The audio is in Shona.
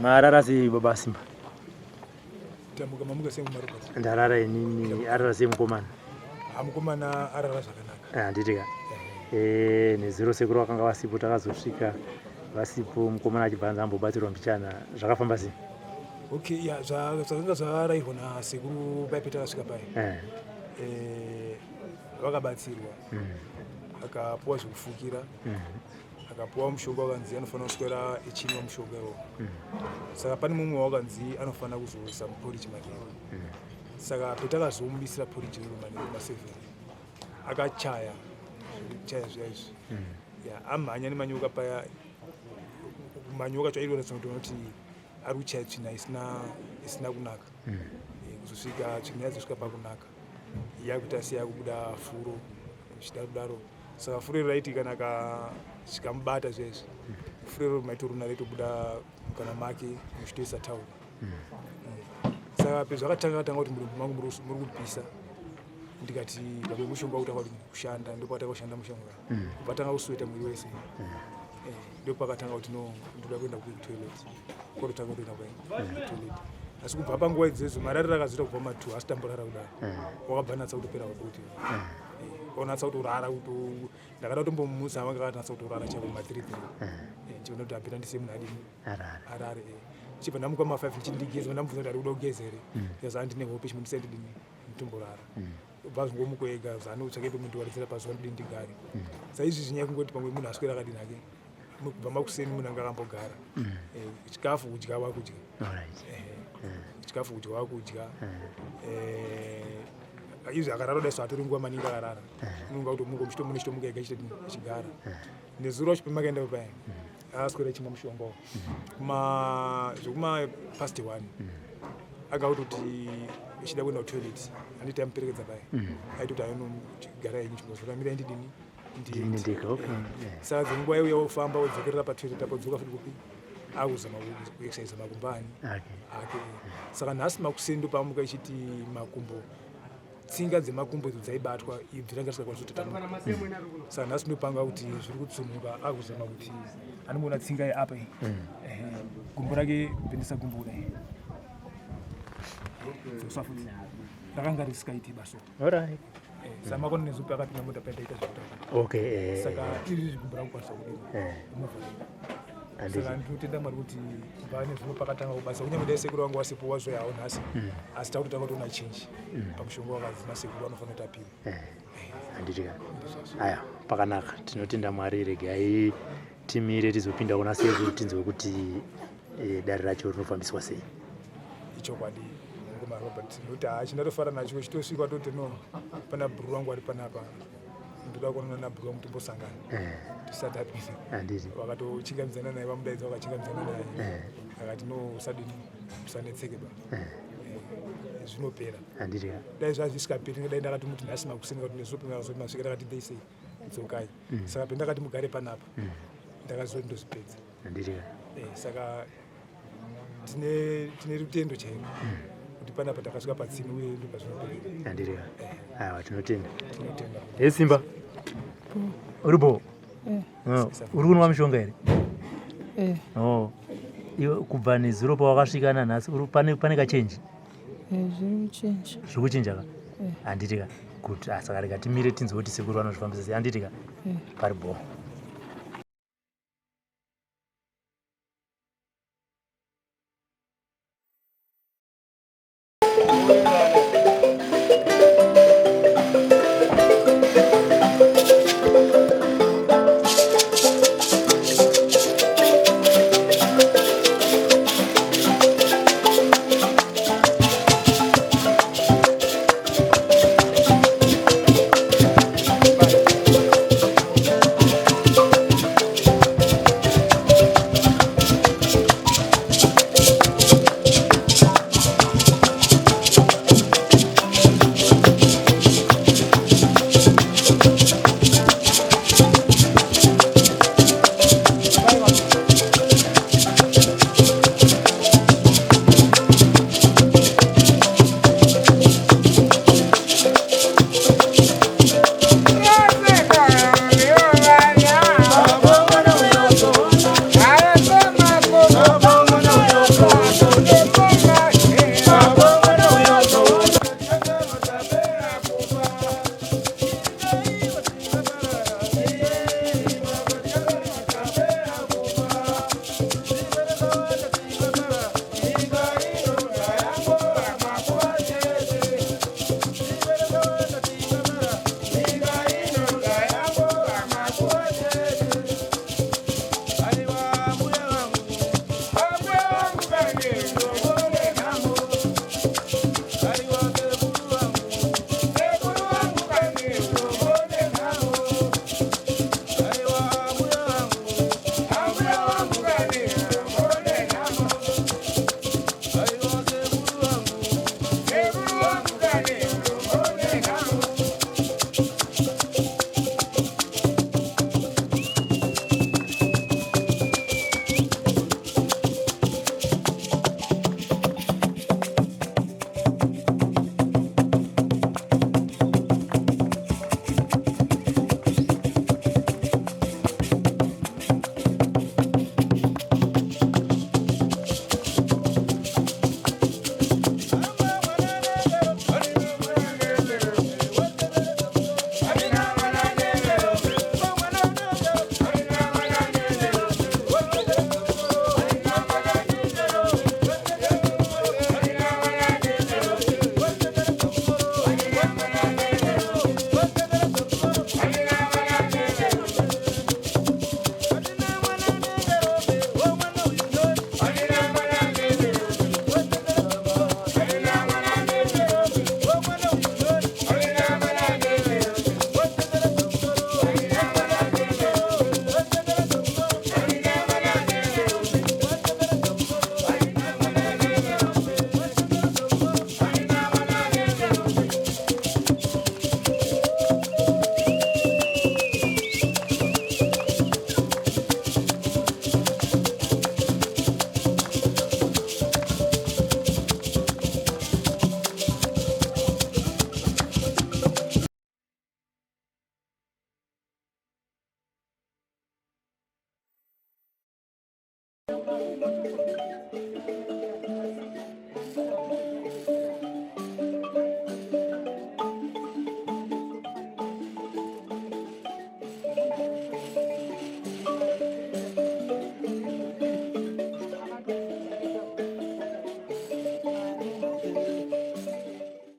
Marara si baba Simba. Tamuka semu marubati. Ndarara inini arara si mkomana. Mukomana arara zvakanaka. Nditika. Nezero sekuru vakanga vasipo takazosvika vasipo mukomana achibva ambobatirwa mbichana zvakafamba sei? Okay, ya zvakanga zvarairwa nasekuru paipeta kasvika pai. Vakabatsirwa. Akapuwa zvekufukira. Akapuwa mushonga wakanzi anofanira kuswera echinwa mushonga iwowo. Saka pane mumwe wakanzi anofanira kuzoisa muporiji manheru. Saka petakazomumisira poriji manheru ma7 akachaya zviya izvi. Amhanya nemanyoka paya. Manyoka acho aironesa kuti ari kuchaya tsvina isina kunaka. Kuzosvika tsvina yazosvika pakunaka. Yakuita seyakubuda furo zvichida kudaro. Saka furo raiti kana chikamubata zvezvi. Furo maitoruna raitobuda mukana make muchitoisa tauro. Saka pezvakatanga kuti murumbu mangu muri kupisa. Ndikati pamwe mushonga wakutanga kushanda ndopataka kushanda mushonga. Patanga kusweta mwiri wese. Ndopakatanga kuti no ndoda kuenda kutoilet. Kwakutanga kuenda kutoilet. Asi kubva panguva idzodzo mararira akazoita kubva ma2 asi tamborara kudaro. Wakabva natsa kutopera kuti. Onatsa kutorara ndakada kutombomutsa vanga vakanatsa kutorara chavo ma3. Ndiona kuti apita ndise munhu adini. Arare. Chibva ndamuka ma5 ndichindigeza ndamubvunza kuti ari kuda kugeza here. Ndikazi ndine hope chimundisa ndidini nditomborara. Ubva zvongomuko ega zvanotsvake pemundiwaridzira pazuva ndidini ndigare. Saizvi zvinyaya kungoti pamwe munhu aswera akadini hake. Kubva makuseni munhu anga akambogara. Chikafu kudya wakudya. Chikafu kudya wakudya. Izvi akarara kudai atori nguva maningi akarara. Unonga kutomuka muchitomuka ega chigara. Nezuro racho pemakaenda paya aswera chimwe mushonga zvekuma past 1 akauti ichida kuenda kutoilet handiti amuperekedza paya aitoti ainogara yenyu chingozvokamira ndidini ndika. Saka dzenguva iuya wofamba wodzokerera patoilet apodzoka futi kupi akuzama kuexercise makumbo ani ake. Saka nhasi makuseni ndopamuka ichiti makumbo tsinga dzemakumbo idzo dzaibatwa ibvi ranga risingakwanisi kutotatamuka. Saka nhasi ndopanga kuti zviri kutsumuka akuzama kuti anombona tsinga yeapa iyi. Gumbo rake bendisa gumbo kudai. Safuti rakanga risikaiti baso. Sama kone nezupa akapinda mota paitaita zvekutanga. Saka izvi gumbo rakukwanisa kudini. Saka ndinotenda Mwari kuti kubva nezvino pakatanga kubasa kunyange dai sekuru wangu wasipo wazoyawo nhasi asi takutanga kutoona change pamushonga wakanzi nasekuru anofanira kuti apiwe. Handitika. Aya pakanaka tinotenda Mwari regai timire tizopinda kuna sekuru tinzwe kuti dare racho rinofambiswa sei. Ichokwadi ngoma Robert noti achindatofara nacho chitosvika toti no pana bhuru wangu ari panapa. Ndoda kuona na bhuru mutombosangana. Tisati apisa. Wakatochingamizana naye vamudaidza wakachingamizana naye. Akati no usadini usanetseke ba. Zvinopera. Handitika. Dai zvisingaperi dai ndakati muti nhasi makuseni kuti nezupi ngazoti masvikira akati deise idzokai. Saka pendakati mugare panapa. Ndakazoti ndozvipedza. Handitika. Saka tine rutendo chaimo. Kuti panapa takasvika patsini uye ndopazvinoperera. Handitika. Aiwa tinotenda. Simba. Uripo? Uri kunwa mishonga here? Iwe kubva nezuro pawakasvika nanhasi pane kachenji? Zviri kuchinja ka? Handitika. Kuti saka rega timire tinzwe kuti sekuru vanozvifambisa sei. Handitika. Paribo.